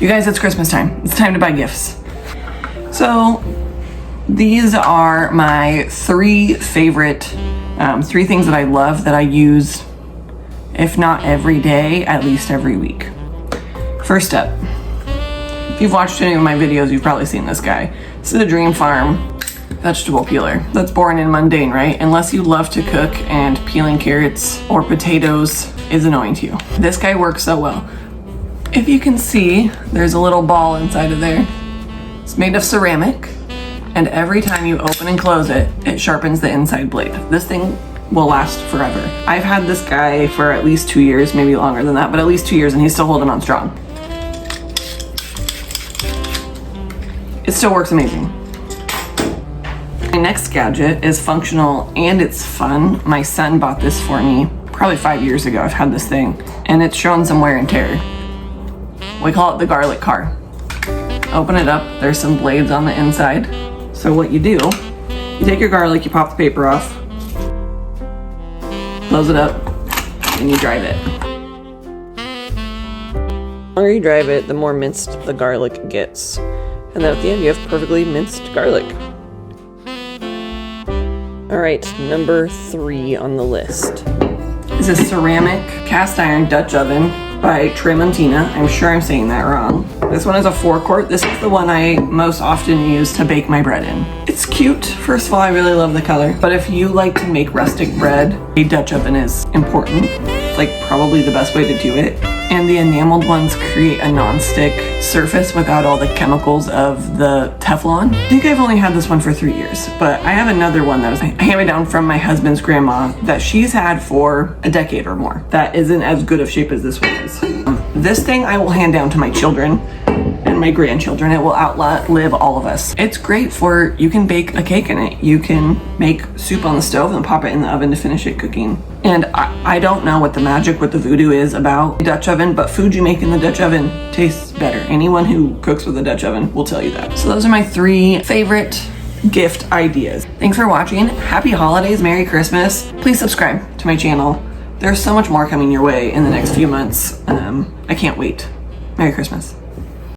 You guys, it's Christmas time. It's time to buy gifts. So these are my three favorite, three things that I love that I use, if not every day, at least every week. First up, if you've watched any of my videos, you've probably seen this guy. This is a Dream Farm vegetable peeler. That's boring and mundane, right? Unless you love to cook and peeling carrots or potatoes is annoying to you. This guy works so well. If you can see, there's a little ball inside of there. It's made of ceramic, and every time you open and close it, it sharpens the inside blade. This thing will last forever. I've had this guy for at least 2 years, maybe longer than that, but at least 2 years, and he's still holding on strong. It still works amazing. My next gadget is functional and it's fun. My son bought this for me probably 5 years ago. I've had this thing and it's shown some wear and tear. We call it the garlic car. Open it up, there's some blades on the inside. So what you do, you take your garlic, you pop the paper off, close it up, and you drive it. The longer you drive it, the more minced the garlic gets. And then at the end, you have perfectly minced garlic. All right, number 3 on the list is a ceramic cast iron Dutch oven by Tramontina. I'm sure I'm saying that wrong. This one is a 4-quart. This is the one I most often use to bake my bread in. It's cute. First of all, I really love the color. But if you like to make rustic bread, a Dutch oven is important. It's like probably the best way to do it. And the enameled ones create a non-stick surface without all the chemicals of the Teflon. I think I've only had this one for 3 years, but I have another one that was handed down from my husband's grandma that she's had for a decade or more. That isn't as good of shape as this one is. This thing I will hand down to my children and my grandchildren. It will outlive all of us. It's great for, you can bake a cake in it. You can make soup on the stove and pop it in the oven to finish it cooking. And I don't know what the magic, what the voodoo is about the Dutch oven, but food you make in the Dutch oven tastes better. Anyone who cooks with a Dutch oven will tell you that. So those are my 3 favorite gift ideas. Thanks for watching. Happy holidays, Merry Christmas. Please subscribe to my channel. There's so much more coming your way in the next few months. I can't wait. Merry Christmas.